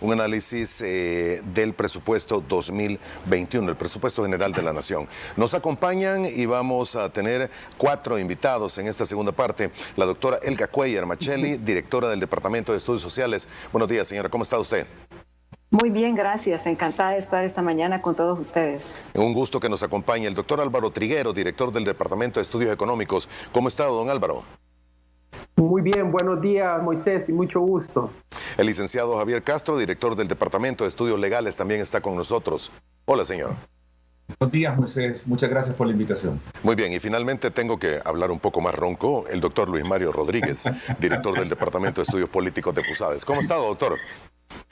un análisis del presupuesto 2021, el presupuesto general de la Nación. Nos acompañan y vamos a tener 4 invitados en esta segunda parte. La doctora Helga Cuellar Machelli, directora del Departamento de Estudios Sociales. Buenos días, señora, ¿cómo está usted? Muy bien, gracias. Encantada de estar esta mañana con todos ustedes. Un gusto que nos acompañe el doctor Álvaro Triguero, director del Departamento de Estudios Económicos. ¿Cómo está, don Álvaro? Muy bien, buenos días, Moisés, y mucho gusto. El licenciado Javier Castro, director del Departamento de Estudios Legales, también está con nosotros. Hola, señor. Buenos días, Moisés. Muchas gracias por la invitación. Muy bien, y finalmente tengo que hablar un poco más ronco, el doctor Luis Mario Rodríguez, director del Departamento de Estudios Políticos de FUSADES. ¿Cómo está, doctor?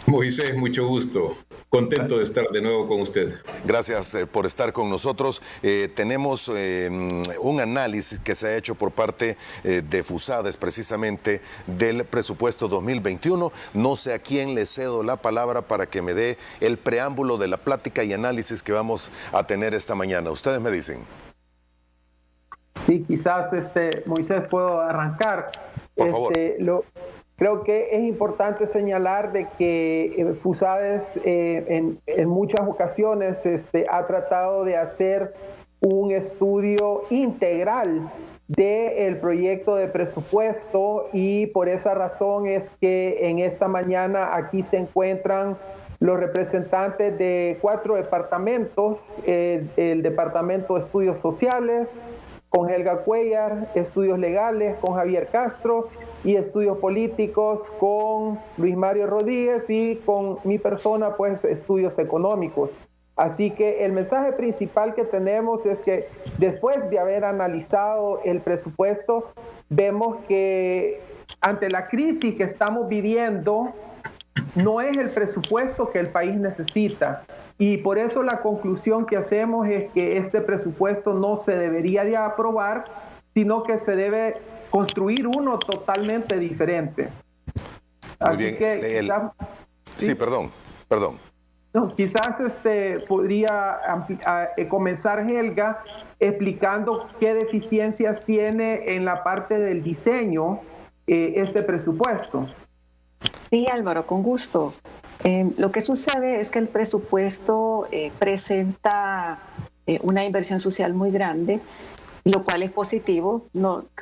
Moisés, mucho gusto. Contento de estar de nuevo con usted. Gracias por estar con nosotros. Tenemos un análisis que se ha hecho por parte de FUSADES precisamente del presupuesto 2021. No sé a quién le cedo la palabra para que me dé el preámbulo de la plática y análisis que vamos a tener esta mañana. Ustedes me dicen. Sí, quizás Moisés, puedo arrancar. Por favor. Creo que es importante señalar de que FUSADES en muchas ocasiones ha tratado de hacer un estudio integral del proyecto de presupuesto, y por esa razón es que en esta mañana aquí se encuentran los representantes de 4 departamentos, el Departamento de Estudios Sociales, con Helga Cuellar, Estudios Legales, con Javier Castro, y Estudios Políticos, con Luis Mario Rodríguez, y con mi persona, pues, Estudios Económicos. Así que el mensaje principal que tenemos es que después de haber analizado el presupuesto, vemos que ante la crisis que estamos viviendo, no es el presupuesto que el país necesita. Y por eso la conclusión que hacemos es que este presupuesto no se debería de aprobar, sino que se debe construir uno totalmente diferente. Muy bien. Quizás, sí, perdón. No, quizás podría comenzar Helga explicando qué deficiencias tiene en la parte del diseño este presupuesto. Sí, Álvaro, con gusto. Lo que sucede es que el presupuesto presenta una inversión social muy grande, lo cual es positivo.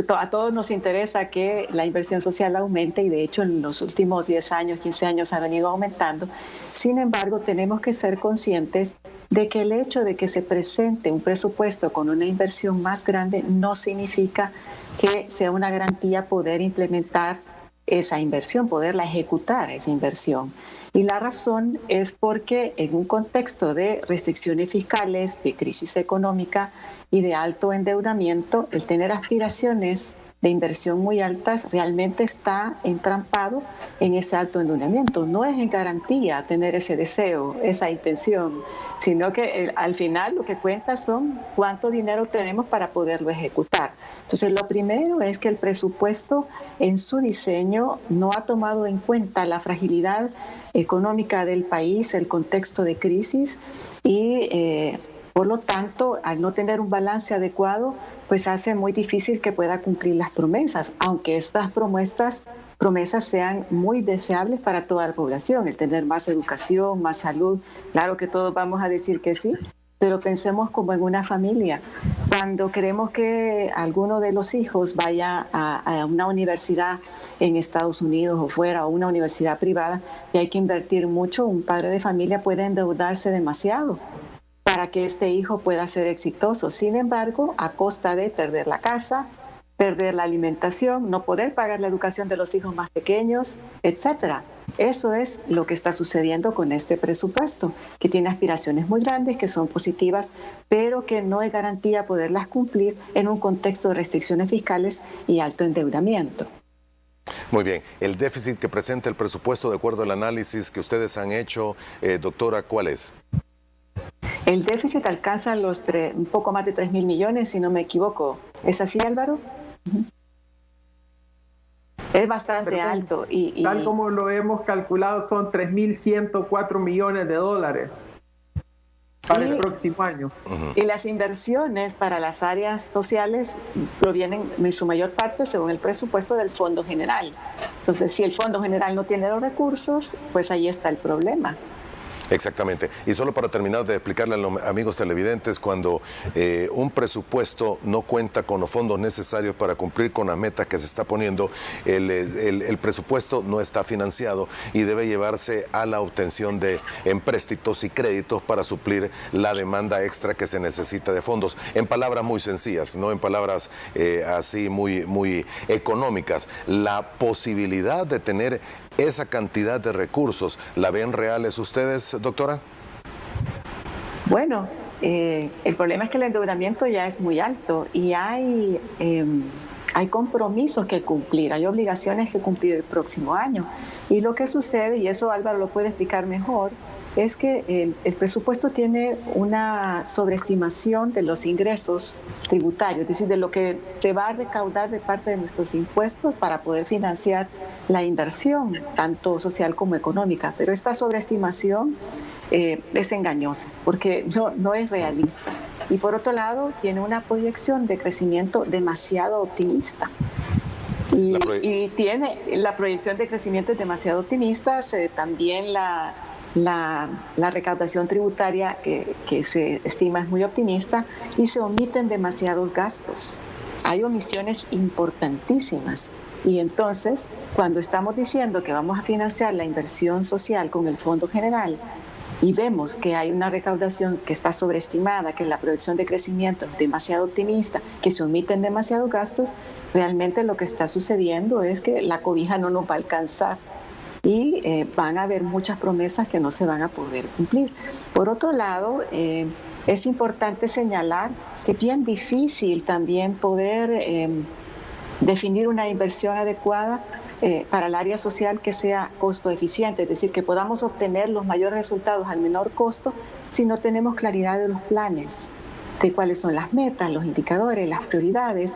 A todos nos interesa que la inversión social aumente, y de hecho en los últimos 10 años, 15 años ha venido aumentando. Sin embargo, tenemos que ser conscientes de que el hecho de que se presente un presupuesto con una inversión más grande no significa que sea una garantía poder implementar esa inversión, poderla ejecutar, esa inversión. Y la razón es porque en un contexto de restricciones fiscales, de crisis económica y de alto endeudamiento, el tener aspiraciones de inversión muy altas realmente está entrampado en ese alto endeudamiento. No es en garantía tener ese deseo, esa intención, sino que al final lo que cuenta son cuánto dinero tenemos para poderlo ejecutar. Entonces, lo primero es que el presupuesto en su diseño no ha tomado en cuenta la fragilidad económica del país, el contexto de crisis, y por lo tanto, al no tener un balance adecuado, pues hace muy difícil que pueda cumplir las promesas, aunque estas promesas sean muy deseables para toda la población, el tener más educación, más salud. Claro que todos vamos a decir que sí, pero pensemos como en una familia. Cuando queremos que alguno de los hijos vaya a una universidad en Estados Unidos o fuera, o una universidad privada, y hay que invertir mucho, un padre de familia puede endeudarse demasiado para que este hijo pueda ser exitoso. Sin embargo, a costa de perder la casa, perder la alimentación, no poder pagar la educación de los hijos más pequeños, etcétera. Eso es lo que está sucediendo con este presupuesto, que tiene aspiraciones muy grandes, que son positivas, pero que no es garantía poderlas cumplir en un contexto de restricciones fiscales y alto endeudamiento. Muy bien. El déficit que presenta el presupuesto, de acuerdo al análisis que ustedes han hecho, doctora, ¿cuál es? El déficit alcanza un poco más de 3.000 millones, si no me equivoco. ¿Es así, Álvaro? Es bastante alto. Tal como lo hemos calculado, son 3.104 millones de dólares. para el próximo año. Y las inversiones para las áreas sociales provienen en su mayor parte, según el presupuesto, del Fondo General. Entonces, si el Fondo General no tiene los recursos, pues ahí está el problema. Exactamente. Y solo para terminar de explicarle a los amigos televidentes, cuando un presupuesto no cuenta con los fondos necesarios para cumplir con las metas que se está poniendo, el presupuesto no está financiado y debe llevarse a la obtención de empréstitos y créditos para suplir la demanda extra que se necesita de fondos. En palabras muy sencillas, no en palabras así muy económicas. La posibilidad de tener esa cantidad de recursos, ¿la ven reales ustedes, doctora? Bueno, el problema es que el endeudamiento ya es muy alto y hay compromisos que cumplir, hay obligaciones que cumplir el próximo año. Y lo que sucede, y eso Álvaro lo puede explicar mejor, es que el presupuesto tiene una sobreestimación de los ingresos tributarios, es decir, de lo que se va a recaudar de parte de nuestros impuestos para poder financiar la inversión, tanto social como económica. Pero esta sobreestimación es engañosa, porque no es realista. Y por otro lado, tiene una proyección de crecimiento demasiado optimista. Y tiene la proyección de crecimiento es demasiado optimista, también la recaudación tributaria que se estima es muy optimista y se omiten demasiados gastos. Hay omisiones importantísimas y entonces cuando estamos diciendo que vamos a financiar la inversión social con el Fondo General y vemos que hay una recaudación que está sobreestimada, que la proyección de crecimiento es demasiado optimista, que se omiten demasiados gastos, realmente lo que está sucediendo es que la cobija no nos va a alcanzar. Y van a haber muchas promesas que no se van a poder cumplir. Por otro lado, es importante señalar que es bien difícil también poder definir una inversión adecuada para el área social que sea costo eficiente, es decir, que podamos obtener los mayores resultados al menor costo si no tenemos claridad de los planes, de cuáles son las metas, los indicadores, las prioridades.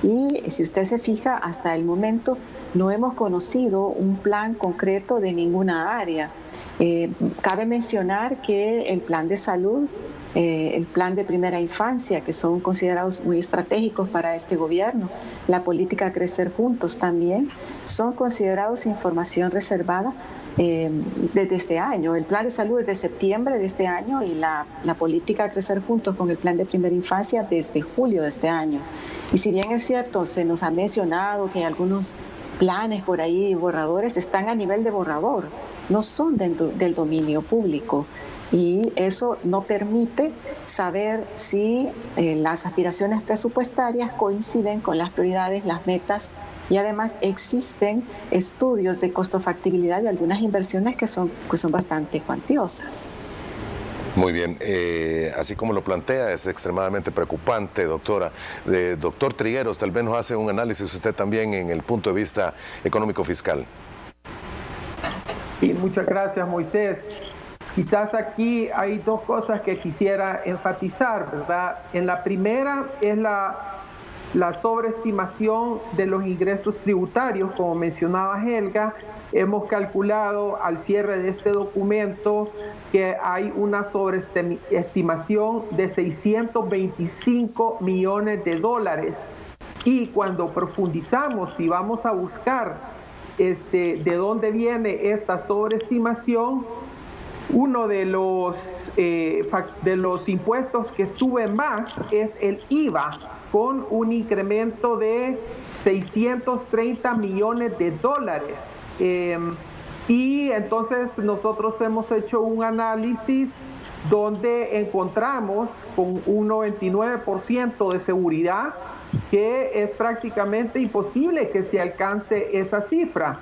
Y si usted se fija, hasta el momento no hemos conocido un plan concreto de ninguna área. Cabe mencionar que el plan de salud, el plan de primera infancia, que son considerados muy estratégicos para este gobierno, la política Crecer Juntos también, son considerados información reservada desde este año. El plan de salud es de septiembre de este año y la política Crecer Juntos con el plan de primera infancia desde julio de este año. Y si bien es cierto, se nos ha mencionado que algunos planes por ahí, borradores, están a nivel de borrador, no son del dominio público. Y eso no permite saber si las aspiraciones presupuestarias coinciden con las prioridades, las metas, y además existen estudios de costofactibilidad de algunas inversiones que son bastante cuantiosas. Muy bien, así como lo plantea, es extremadamente preocupante, doctora. Doctor Trigueros, tal vez nos hace un análisis usted también en el punto de vista económico-fiscal. Y muchas gracias, Moisés. Quizás aquí hay dos cosas que quisiera enfatizar, ¿verdad? En la primera es la sobreestimación de los ingresos tributarios, como mencionaba Helga. Hemos calculado al cierre de este documento que hay una sobreestimación de 625 millones de dólares. Y cuando profundizamos y vamos a buscar de dónde viene esta sobreestimación, uno de los impuestos que sube más es el IVA, con un incremento de 630 millones de dólares. Y entonces nosotros hemos hecho un análisis donde encontramos con un 99% de seguridad que es prácticamente imposible que se alcance esa cifra.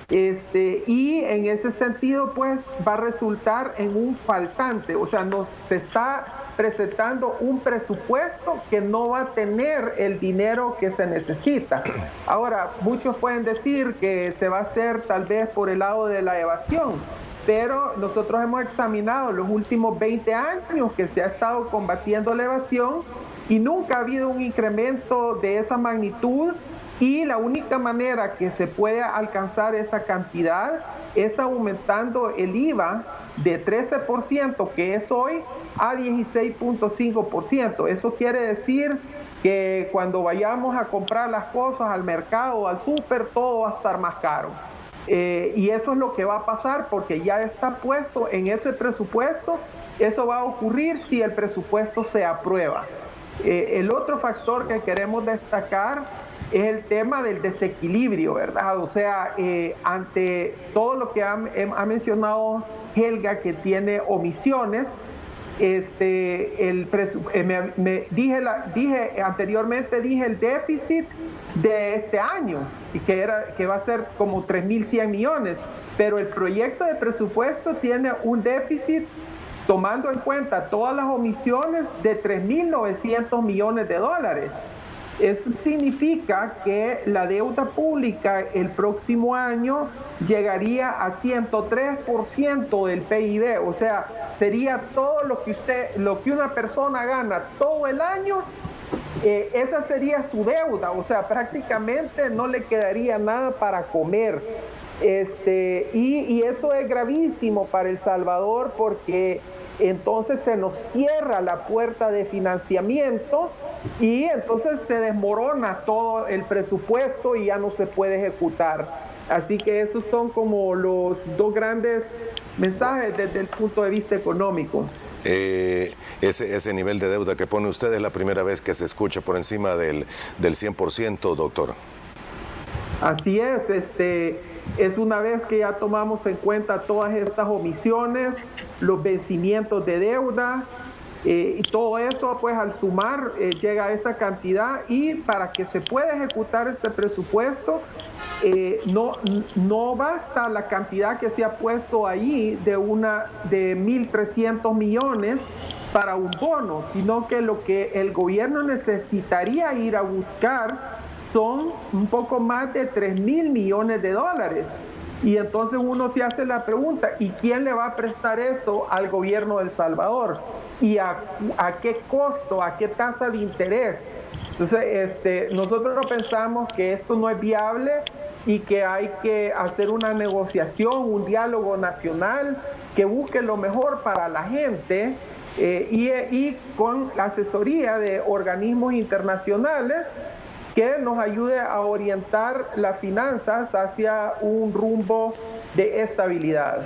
Y en ese sentido pues va a resultar en un faltante, o sea, se está presentando un presupuesto que no va a tener el dinero que se necesita. Ahora, muchos pueden decir que se va a hacer tal vez por el lado de la evasión, pero nosotros hemos examinado los últimos 20 años que se ha estado combatiendo la evasión y nunca ha habido un incremento de esa magnitud. Y la única manera que se puede alcanzar esa cantidad es aumentando el IVA de 13%, que es hoy, a 16.5%. Eso quiere decir que cuando vayamos a comprar las cosas al mercado, al súper, todo va a estar más caro. Y eso es lo que va a pasar porque ya está puesto en ese presupuesto. Eso va a ocurrir si el presupuesto se aprueba. El otro factor que queremos destacar es el tema del desequilibrio, ¿verdad? O sea, ante todo lo que ha mencionado Helga, que tiene omisiones, anteriormente dije el déficit de este año, y que va a ser como 3.100 millones, pero el proyecto de presupuesto tiene un déficit, tomando en cuenta todas las omisiones, de 3.900 millones de dólares. Eso significa que la deuda pública el próximo año llegaría a 103% del PIB, o sea, sería todo lo que una persona gana todo el año, esa sería su deuda, o sea, prácticamente no le quedaría nada para comer. Y eso es gravísimo para El Salvador porque entonces se nos cierra la puerta de financiamiento y entonces se desmorona todo el presupuesto y ya no se puede ejecutar. Así que esos son como los dos grandes mensajes desde el punto de vista económico. Ese nivel de deuda que pone usted es la primera vez que se escucha por encima del 100%, doctor. Así es una vez que ya tomamos en cuenta todas estas omisiones, los vencimientos de deuda, y todo eso, pues al sumar, llega a esa cantidad, y para que se pueda ejecutar este presupuesto, no basta la cantidad que se ha puesto allí de 1.300 millones para un bono, sino que lo que el gobierno necesitaría ir a buscar son un poco más de 3.000 millones de dólares. Y entonces uno se hace la pregunta, ¿y quién le va a prestar eso al gobierno de El Salvador? ¿Y a qué costo, a qué tasa de interés? Entonces, nosotros pensamos que esto no es viable y que hay que hacer una negociación, un diálogo nacional que busque lo mejor para la gente, y con la asesoría de organismos internacionales que nos ayude a orientar las finanzas hacia un rumbo de estabilidad.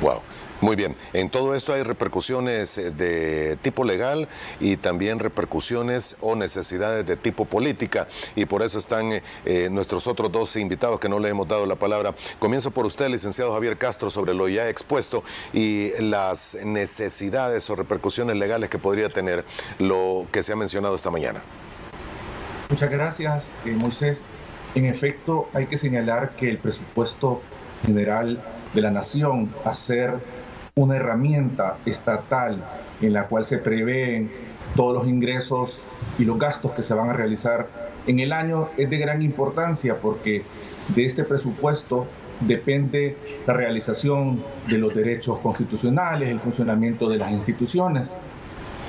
Wow, muy bien. En todo esto hay repercusiones de tipo legal y también repercusiones o necesidades de tipo política, y por eso están nuestros otros dos invitados que no le hemos dado la palabra. Comienzo por usted, licenciado Javier Castro, sobre lo ya expuesto y las necesidades o repercusiones legales que podría tener lo que se ha mencionado esta mañana. Muchas gracias, Moisés. En efecto, hay que señalar que el presupuesto general de la nación, a ser una herramienta estatal en la cual se prevén todos los ingresos y los gastos que se van a realizar en el año, es de gran importancia porque de este presupuesto depende la realización de los derechos constitucionales, el funcionamiento de las instituciones.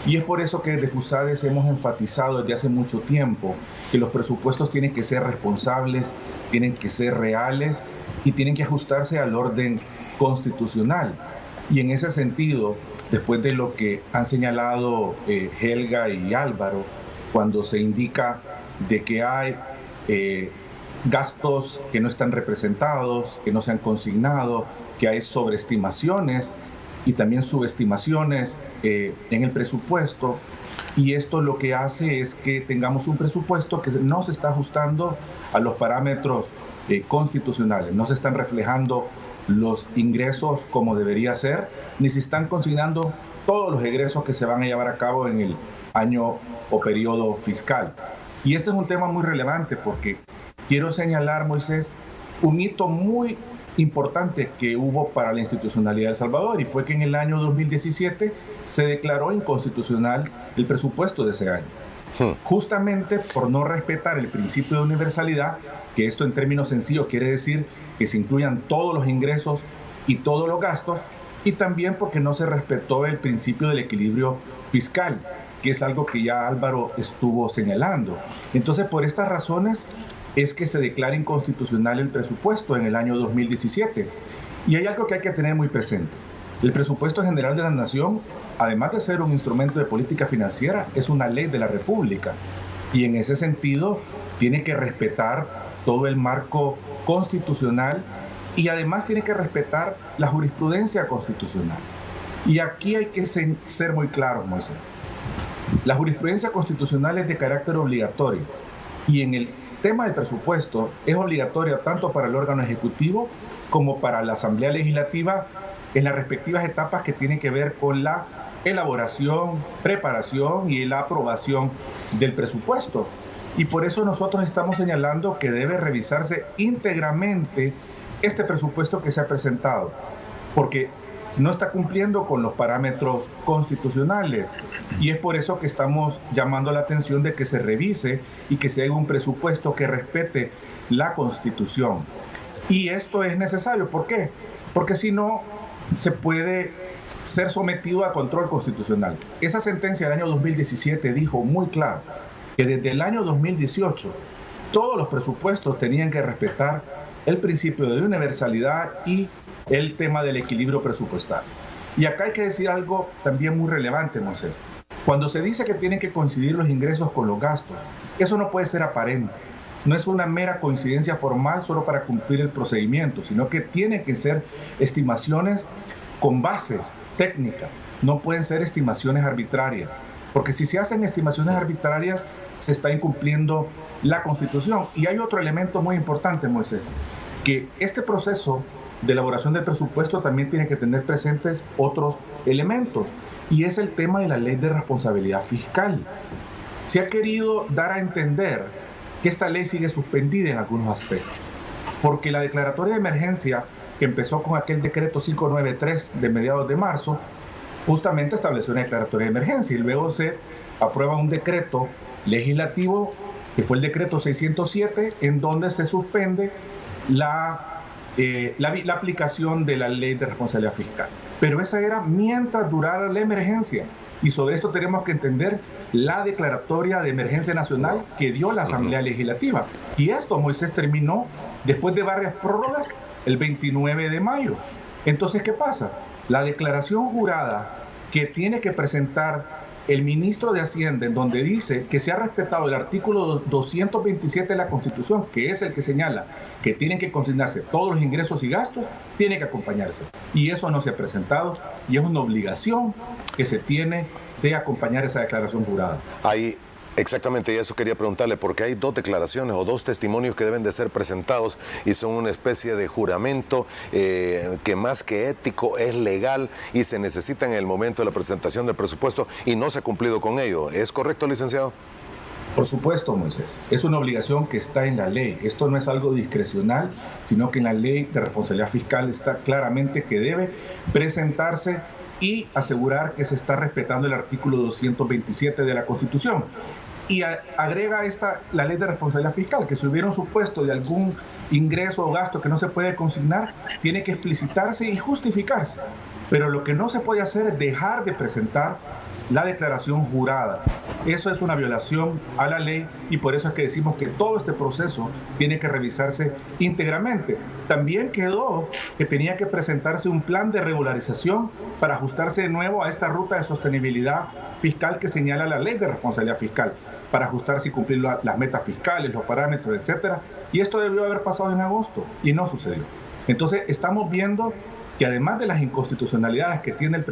Y es por eso que desde FUSADES hemos enfatizado desde hace mucho tiempo que los presupuestos tienen que ser responsables, tienen que ser reales y tienen que ajustarse al orden constitucional. Y en ese sentido, después de lo que han señalado Helga y Álvaro, cuando se indica de que hay gastos que no están representados, que no se han consignado, que hay sobreestimaciones y también subestimaciones en el presupuesto, y esto lo que hace es que tengamos un presupuesto que no se está ajustando a los parámetros constitucionales, no se están reflejando los ingresos como debería ser, ni se están consignando todos los egresos que se van a llevar a cabo en el año o periodo fiscal. Y este es un tema muy relevante porque quiero señalar, Moisés, un hito muy importante que hubo para la institucionalidad de El Salvador, y fue que en el año 2017 se declaró inconstitucional el presupuesto de ese año, justamente por no respetar el principio de universalidad, que esto en términos sencillos quiere decir que se incluyan todos los ingresos y todos los gastos, y también porque no se respetó el principio del equilibrio fiscal, que es algo que ya Álvaro estuvo señalando. Entonces, por estas razones es que se declara inconstitucional el presupuesto en el año 2017. Y hay algo que hay que tener muy presente. El presupuesto general de la Nación, además de ser un instrumento de política financiera, es una ley de la República. Y en ese sentido, tiene que respetar todo el marco constitucional y además tiene que respetar la jurisprudencia constitucional. Y aquí hay que ser muy claros, Moisés. La jurisprudencia constitucional es de carácter obligatorio y en el tema del presupuesto es obligatorio tanto para el órgano ejecutivo como para la Asamblea Legislativa en las respectivas etapas que tienen que ver con la elaboración, preparación y la aprobación del presupuesto. Y por eso nosotros estamos señalando que debe revisarse íntegramente este presupuesto que se ha presentado, porque no está cumpliendo con los parámetros constitucionales y es por eso que estamos llamando la atención de que se revise y que se haga un presupuesto que respete la Constitución. Y esto es necesario. ¿Por qué? Porque si no, se puede ser sometido a control constitucional. Esa sentencia del año 2017 dijo muy claro que desde el año 2018 todos los presupuestos tenían que respetar el principio de universalidad y el tema del equilibrio presupuestario. Y acá hay que decir algo también muy relevante, Moisés. Cuando se dice que tienen que coincidir los ingresos con los gastos, eso no puede ser aparente. No es una mera coincidencia formal solo para cumplir el procedimiento, sino que tienen que ser estimaciones con bases técnicas. No pueden ser estimaciones arbitrarias, porque si se hacen estimaciones arbitrarias, se está incumpliendo la Constitución. Y hay otro elemento muy importante, Moisés, que este proceso de elaboración del presupuesto también tiene que tener presentes otros elementos, y es el tema de la ley de responsabilidad fiscal. Se ha querido dar a entender que esta ley sigue suspendida en algunos aspectos, porque la declaratoria de emergencia que empezó con aquel decreto 593 de mediados de marzo, justamente estableció una declaratoria de emergencia y luego se aprueba un decreto legislativo que fue el decreto 607 en donde se suspende la aplicación de la ley de responsabilidad fiscal. Pero esa era mientras durara la emergencia. Y sobre esto tenemos que entender la declaratoria de emergencia nacional que dio la Asamblea Legislativa. Y esto, Moisés, terminó después de varias prórrogas el 29 de mayo. Entonces, ¿qué pasa? La declaración jurada que tiene que presentar el ministro de Hacienda, en donde dice que se ha respetado el artículo 227 de la Constitución, que es el que señala que tienen que consignarse todos los ingresos y gastos, tiene que acompañarse. Y eso no se ha presentado y es una obligación que se tiene de acompañar esa declaración jurada. Ahí, exactamente, y eso quería preguntarle, porque hay dos declaraciones o dos testimonios que deben de ser presentados y son una especie de juramento que más que ético es legal y se necesita en el momento de la presentación del presupuesto y no se ha cumplido con ello. ¿Es correcto, licenciado? Por supuesto, Moisés. Es una obligación que está en la ley. Esto no es algo discrecional, sino que en la ley de responsabilidad fiscal está claramente que debe presentarse y asegurar que se está respetando el artículo 227 de la Constitución. Y agrega la ley de responsabilidad fiscal, que si hubiera un supuesto de algún ingreso o gasto que no se puede consignar, tiene que explicitarse y justificarse. Pero lo que no se puede hacer es dejar de presentar la declaración jurada. Eso es una violación a la ley y por eso es que decimos que todo este proceso tiene que revisarse íntegramente. También quedó que tenía que presentarse un plan de regularización para ajustarse de nuevo a esta ruta de sostenibilidad fiscal que señala la ley de responsabilidad fiscal, para ajustarse y cumplir las metas fiscales, los parámetros, etcétera. Y esto debió haber pasado en agosto y no sucedió. Entonces estamos viendo que además de las inconstitucionalidades que tiene el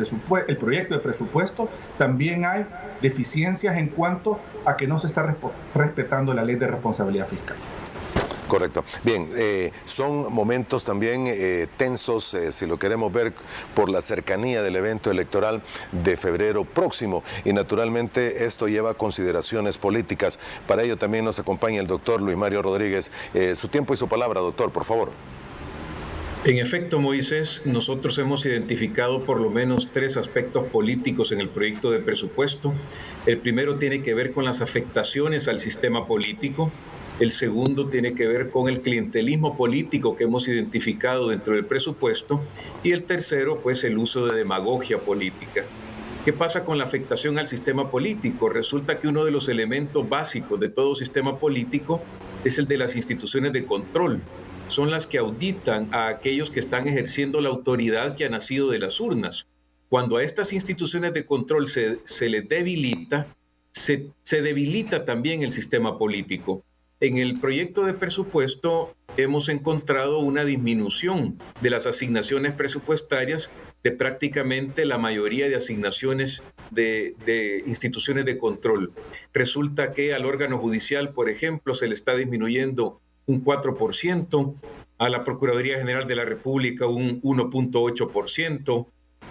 proyecto de presupuesto, también hay deficiencias en cuanto a que no se está respetando la ley de responsabilidad fiscal. Correcto. Bien, son momentos también tensos, si lo queremos ver, por la cercanía del evento electoral de febrero próximo. Y naturalmente esto lleva a consideraciones políticas. Para ello también nos acompaña el doctor Luis Mario Rodríguez. Su tiempo y su palabra, doctor, por favor. En efecto, Moisés, nosotros hemos identificado por lo menos 3 aspectos políticos en el proyecto de presupuesto. El primero tiene que ver con las afectaciones al sistema político. El segundo tiene que ver con el clientelismo político que hemos identificado dentro del presupuesto. Y el tercero, pues, el uso de demagogia política. ¿Qué pasa con la afectación al sistema político? Resulta que uno de los elementos básicos de todo sistema político es el de las instituciones de control. son las que auditan a aquellos que están ejerciendo la autoridad que ha nacido de las urnas. Cuando a estas instituciones de control se les debilita, se debilita también el sistema político. En el proyecto de presupuesto hemos encontrado una disminución de las asignaciones presupuestarias de prácticamente la mayoría de asignaciones de instituciones de control. Resulta que al órgano judicial, por ejemplo, se le está disminuyendo un 4%, a la Procuraduría General de la República un 1.8%,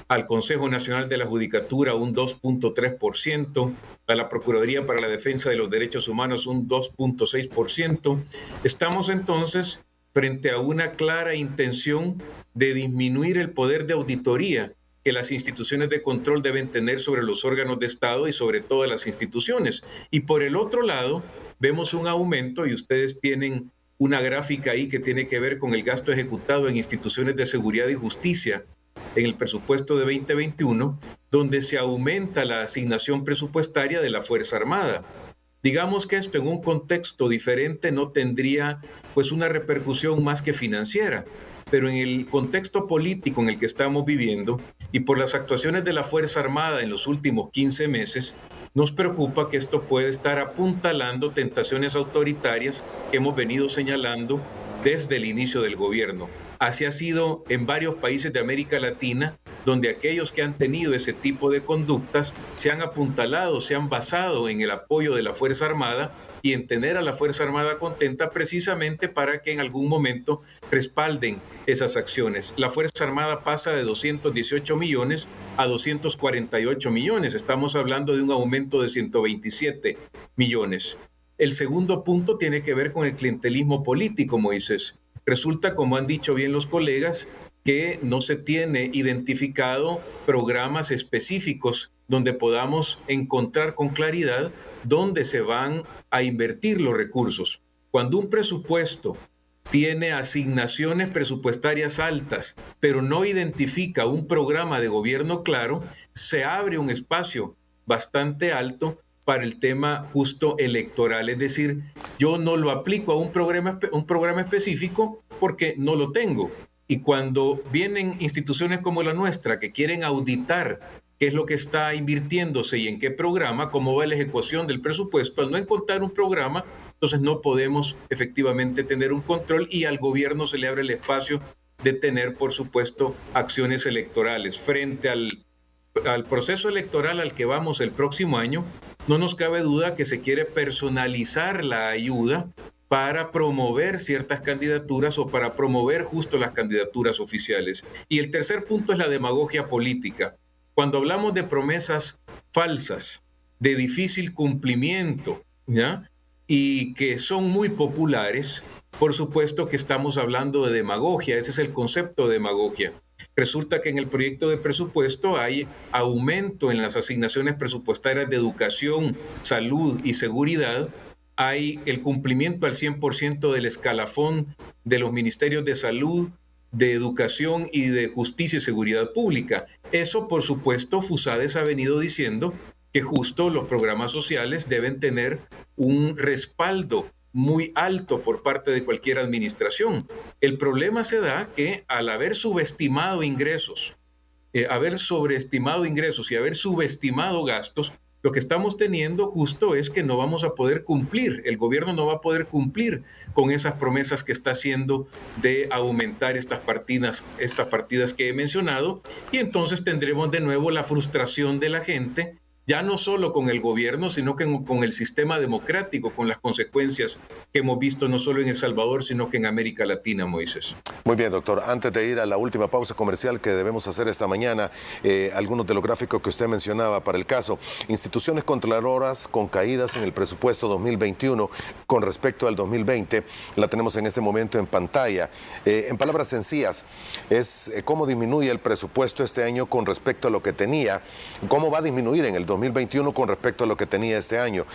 al Consejo Nacional de la Judicatura un 2.3%, a la Procuraduría para la Defensa de los Derechos Humanos un 2.6%. Estamos entonces frente a una clara intención de disminuir el poder de auditoría que las instituciones de control deben tener sobre los órganos de Estado y sobre todas las instituciones. Y por el otro lado, vemos un aumento, y ustedes tienen una gráfica ahí que tiene que ver con el gasto ejecutado en instituciones de seguridad y justicia en el presupuesto de 2021, donde se aumenta la asignación presupuestaria de la Fuerza Armada. Digamos que esto en un contexto diferente no tendría pues una repercusión más que financiera, pero en el contexto político en el que estamos viviendo y por las actuaciones de la Fuerza Armada en los últimos 15 meses, nos preocupa que esto puede estar apuntalando tentaciones autoritarias que hemos venido señalando desde el inicio del gobierno. Así ha sido en varios países de América Latina, donde aquellos que han tenido ese tipo de conductas se han apuntalado, se han basado en el apoyo de la Fuerza Armada y en tener a la Fuerza Armada contenta precisamente para que en algún momento respalden esas acciones. La Fuerza Armada pasa de 218 millones a 248 millones. Estamos hablando de un aumento de 127 millones. El segundo punto tiene que ver con el clientelismo político, Moisés. Resulta, como han dicho bien los colegas, que no se tiene identificado programas específicos donde podamos encontrar con claridad dónde se van a invertir los recursos. Cuando un presupuesto tiene asignaciones presupuestarias altas, pero no identifica un programa de gobierno claro, se abre un espacio bastante alto para el tema justo electoral. Es decir, yo no lo aplico a un programa específico porque no lo tengo. Y cuando vienen instituciones como la nuestra que quieren auditar qué es lo que está invirtiéndose y en qué programa, cómo va la ejecución del presupuesto, al no encontrar un programa, entonces no podemos efectivamente tener un control y al gobierno se le abre el espacio de tener, por supuesto, acciones electorales. Frente al proceso electoral al que vamos el próximo año, no nos cabe duda que se quiere personalizar la ayuda para promover ciertas candidaturas o para promover justo las candidaturas oficiales. Y el tercer punto es la demagogia política. Cuando hablamos de promesas falsas, de difícil cumplimiento, ¿ya?, y que son muy populares, por supuesto que estamos hablando de demagogia. Ese es el concepto de demagogia. Resulta que en el proyecto de presupuesto hay aumento en las asignaciones presupuestarias de educación, salud y seguridad. Hay el cumplimiento al 100% del escalafón de los ministerios de salud, de educación y de justicia y seguridad pública. Eso, por supuesto, FUSADES ha venido diciendo que justo los programas sociales deben tener un respaldo muy alto por parte de cualquier administración. El problema se da que al haber subestimado ingresos, haber sobreestimado ingresos y haber subestimado gastos, lo que estamos teniendo justo es que no vamos a poder cumplir, el gobierno no va a poder cumplir con esas promesas que está haciendo de aumentar estas partidas que he mencionado, y entonces tendremos de nuevo la frustración de la gente, ya no solo con el gobierno, sino que con el sistema democrático, con las consecuencias que hemos visto no solo en El Salvador, sino que en América Latina, Moisés. Muy bien, doctor. Antes de ir a la última pausa comercial que debemos hacer esta mañana, algunos de los gráficos que usted mencionaba para el caso. Instituciones controladoras con caídas en el presupuesto 2021 con respecto al 2020, la tenemos en este momento en pantalla. En palabras sencillas, es cómo disminuye el presupuesto este año con respecto a lo que tenía, cómo va a disminuir en el 2021 con respecto a lo que tenía este año.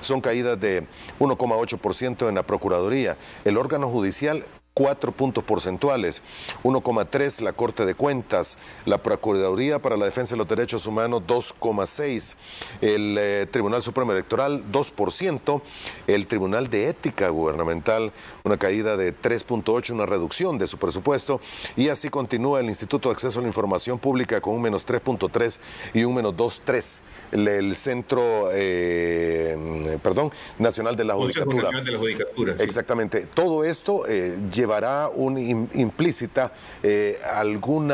Son caídas de 1,8% en la Procuraduría. El órgano judicial 4 puntos porcentuales, 1,3 la Corte de Cuentas, la Procuraduría para la Defensa de los Derechos Humanos 2,6, el Tribunal Supremo Electoral 2%, el Tribunal de Ética Gubernamental una caída de 3,8, una reducción de su presupuesto, y así continúa el Instituto de Acceso a la Información Pública con un menos 3,3 y un menos 2,3, el Centro Nacional de la Judicatura. Nacional de la Judicatura, sí. Exactamente. Todo esto llevará implícita algún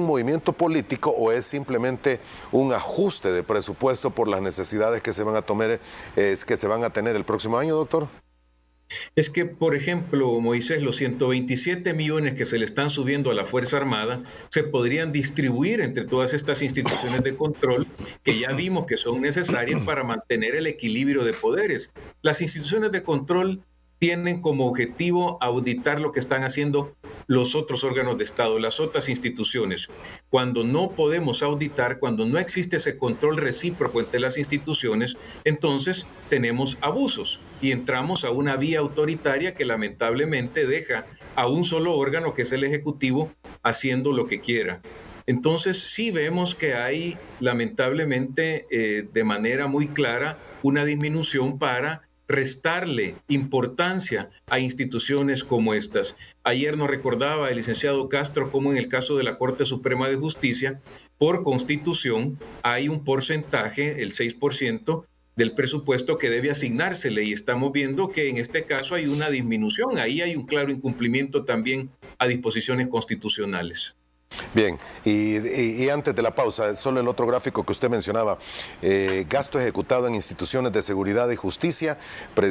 movimiento político, o es simplemente un ajuste de presupuesto por las necesidades que se van a tener el próximo año, doctor? Es que, por ejemplo, Moisés, los 127 millones que se le están subiendo a la Fuerza Armada se podrían distribuir entre todas estas instituciones de control que ya vimos que son necesarias para mantener el equilibrio de poderes. Las instituciones de control tienen como objetivo auditar lo que están haciendo los otros órganos de Estado, las otras instituciones. Cuando no podemos auditar, cuando no existe ese control recíproco entre las instituciones, entonces tenemos abusos y entramos a una vía autoritaria que lamentablemente deja a un solo órgano, que es el Ejecutivo, haciendo lo que quiera. Entonces sí vemos que hay lamentablemente de manera muy clara una disminución para restarle importancia a instituciones como estas. Ayer nos recordaba el licenciado Castro cómo en el caso de la Corte Suprema de Justicia, por Constitución, hay un porcentaje, el 6%, del presupuesto que debe asignársele, y estamos viendo que en este caso hay una disminución. Ahí hay un claro incumplimiento también a disposiciones constitucionales. Bien, y antes de la pausa, solo el otro gráfico que usted mencionaba, gasto ejecutado en instituciones de seguridad y justicia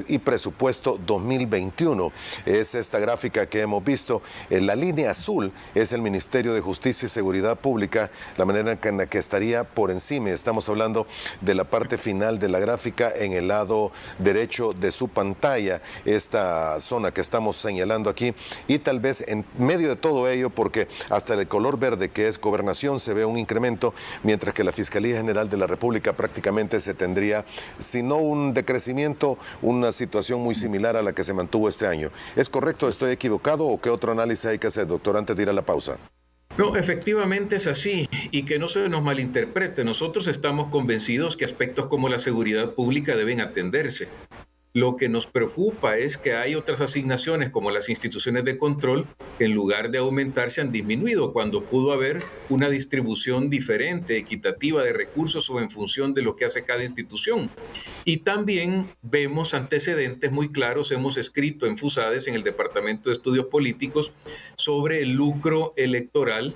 y presupuesto 2021. Es esta gráfica que hemos visto. La línea azul es el Ministerio de Justicia y Seguridad Pública, la manera en la que estaría por encima. Estamos hablando de la parte final de la gráfica en el lado derecho de su pantalla, esta zona que estamos señalando aquí, y tal vez en medio de todo ello, porque hasta el color verde, que es gobernación, se ve un incremento, mientras que la Fiscalía General de la República prácticamente se tendría, si no un decrecimiento, una situación muy similar a la que se mantuvo este año. ¿Es correcto? ¿Estoy equivocado? ¿O qué otro análisis hay que hacer, doctor, antes de ir a la pausa? No, efectivamente es así, y que no se nos malinterprete. Nosotros estamos convencidos que aspectos como la seguridad pública deben atenderse. Lo que nos preocupa es que hay otras asignaciones, como las instituciones de control, que en lugar de aumentar se han disminuido, cuando pudo haber una distribución diferente, equitativa de recursos, o en función de lo que hace cada institución. Y también vemos antecedentes muy claros. Hemos escrito en FUSADES, en el Departamento de Estudios Políticos, sobre el lucro electoral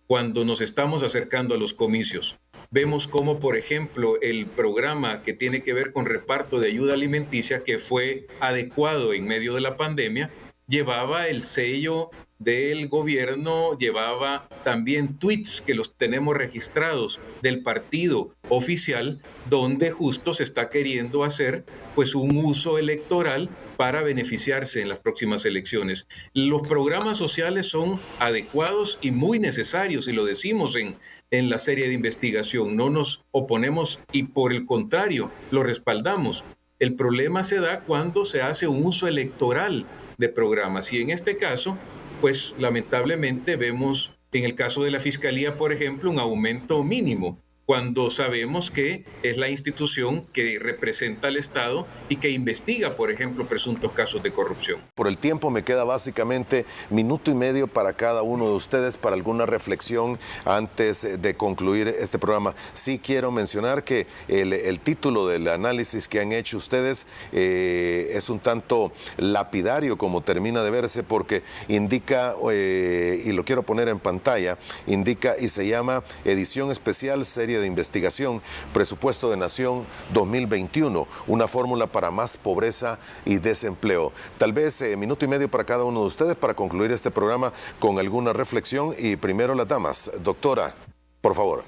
cuando nos estamos acercando a los comicios. Vemos cómo, por ejemplo, el programa que tiene que ver con reparto de ayuda alimenticia, que fue adecuado en medio de la pandemia, llevaba el sello del gobierno, llevaba también tweets que los tenemos registrados del partido oficial, donde justo se está queriendo hacer pues un uso electoral para beneficiarse en las próximas elecciones. Los programas sociales son adecuados y muy necesarios, y lo decimos en la serie de investigación. No nos oponemos y, por el contrario, lo respaldamos. El problema se da cuando se hace un uso electoral de programas, y en este caso, pues lamentablemente vemos en el caso de la Fiscalía, por ejemplo, un aumento mínimo, cuando sabemos que es la institución que representa al Estado y que investiga, por ejemplo, presuntos casos de corrupción. Por el tiempo me queda básicamente minuto y medio para cada uno de ustedes para alguna reflexión antes de concluir este programa. Sí quiero mencionar que el título del análisis que han hecho ustedes es un tanto lapidario, como termina de verse, porque indica, y lo quiero poner en pantalla, indica y se llama Edición Especial Serie de Investigación, Presupuesto de Nación 2021, una fórmula para más pobreza y desempleo. Tal vez minuto y medio para cada uno de ustedes para concluir este programa con alguna reflexión, y primero las damas. Doctora, por favor.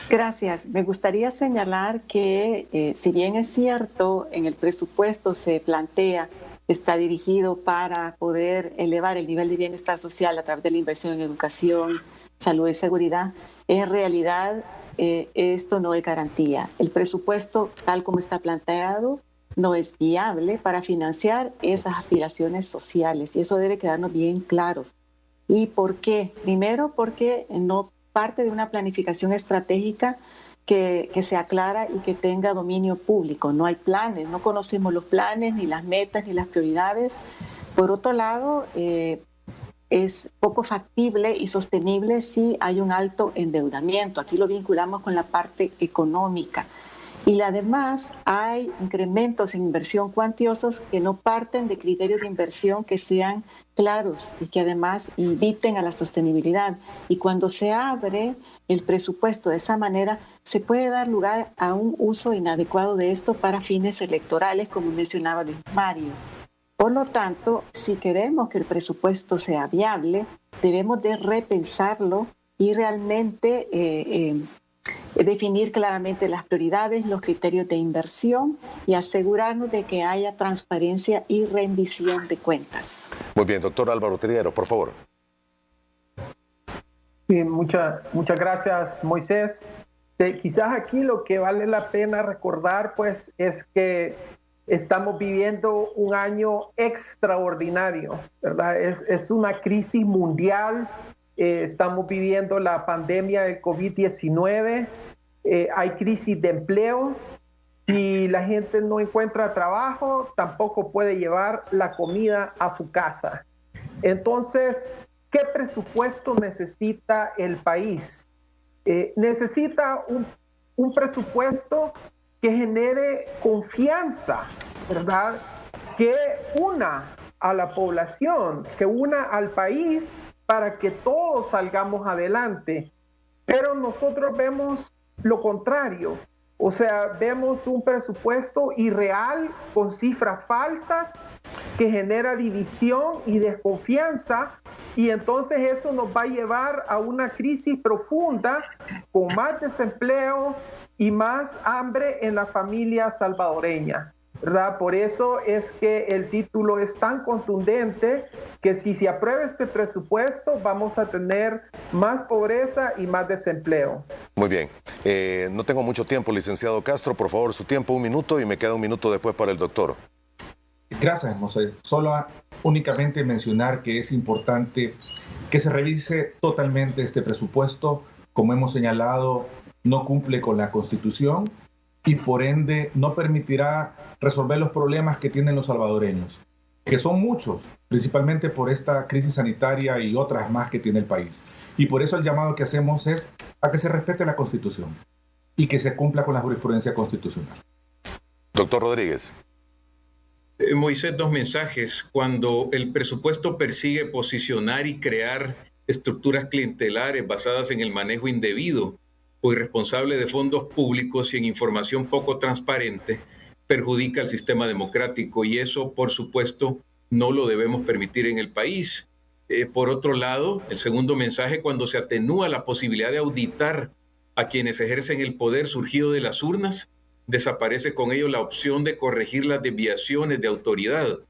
Gracias. Me gustaría señalar que si bien es cierto, en el presupuesto se plantea, está dirigido para poder elevar el nivel de bienestar social a través de la inversión en educación, salud y seguridad, en realidad esto no es garantía. El presupuesto, tal como está planteado, no es viable para financiar esas aspiraciones sociales. Y eso debe quedarnos bien claro. ¿Y por qué? Primero, porque no parte de una planificación estratégica que sea clara y que tenga dominio público. No hay planes, no conocemos los planes, ni las metas, ni las prioridades. Por otro lado, es poco factible y sostenible si hay un alto endeudamiento. Aquí lo vinculamos con la parte económica. Y además hay incrementos en inversión cuantiosos que no parten de criterios de inversión que sean claros y que además inviten a la sostenibilidad. Y cuando se abre el presupuesto de esa manera, se puede dar lugar a un uso inadecuado de esto para fines electorales, como mencionaba Luis Mario. Por lo tanto, si queremos que el presupuesto sea viable, debemos de repensarlo y realmente definir claramente las prioridades, los criterios de inversión y asegurarnos de que haya transparencia y rendición de cuentas. Muy bien, doctor Álvaro Trigueros, por favor. Bien, muchas gracias, Moisés. Quizás aquí lo que vale la pena recordar, pues, es que estamos viviendo un año extraordinario, ¿verdad? Es una crisis mundial. Estamos viviendo la pandemia del COVID-19, hay crisis de empleo. Si la gente no encuentra trabajo, tampoco puede llevar la comida a su casa. Entonces, ¿qué presupuesto necesita el país? Necesita un presupuesto que genere confianza, ¿verdad? Que una a la población, que una al país, para que todos salgamos adelante. Pero nosotros vemos lo contrario. O sea, vemos un presupuesto irreal, con cifras falsas, que genera división y desconfianza, y entonces eso nos va a llevar a una crisis profunda, con más desempleo y más hambre en la familia salvadoreña, ¿verdad? Por eso es que el título es tan contundente, que si se aprueba este presupuesto vamos a tener más pobreza y más desempleo. Muy bien. No tengo mucho tiempo, licenciado Castro. Por favor, su tiempo, 1 minuto, y me queda 1 minuto después para el doctor. Gracias, José. Solo únicamente mencionar que es importante que se revise totalmente este presupuesto. Como hemos señalado, no cumple con la Constitución y por ende no permitirá resolver los problemas que tienen los salvadoreños, que son muchos, principalmente por esta crisis sanitaria y otras más que tiene el país. Y por eso el llamado que hacemos es a que se respete la Constitución y que se cumpla con la jurisprudencia constitucional. Doctor Rodríguez. Moisés, 2 mensajes. Cuando el presupuesto persigue posicionar y crear estructuras clientelares basadas en el manejo indebido o irresponsable de fondos públicos y en información poco transparente, perjudica al sistema democrático, y eso, por supuesto, no lo debemos permitir en el país. Por otro lado, el segundo mensaje, cuando se atenúa la posibilidad de auditar a quienes ejercen el poder surgido de las urnas, desaparece con ello la opción de corregir las desviaciones de autoridad,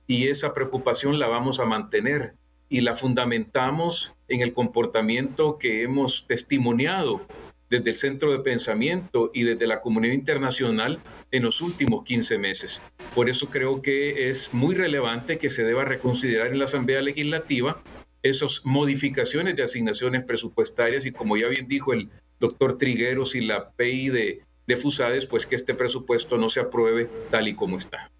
y esa preocupación la vamos a mantener y la fundamentamos en el comportamiento que hemos testimoniado desde el Centro de Pensamiento y desde la comunidad internacional en los últimos 15 meses. Por eso creo que es muy relevante que se deba reconsiderar en la Asamblea Legislativa esas modificaciones de asignaciones presupuestarias, y como ya bien dijo el doctor Trigueros y la PI de FUSADES, pues que este presupuesto no se apruebe tal y como está.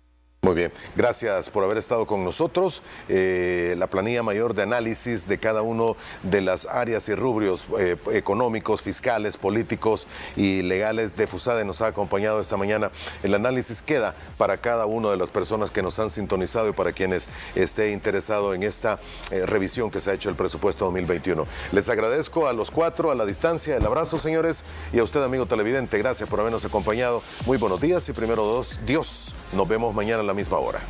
Muy bien, gracias por haber estado con nosotros. La planilla mayor de análisis de cada uno de las áreas y rubrios económicos, fiscales, políticos y legales de FUSADES nos ha acompañado esta mañana. El análisis queda para cada una de las personas que nos han sintonizado y para quienes esté interesado en esta revisión que se ha hecho del presupuesto 2021. Les agradezco a los 4 a la distancia. El abrazo, señores, y a usted, amigo televidente. Gracias por habernos acompañado. Muy buenos días y primero Dios, nos vemos mañana a la misma hora.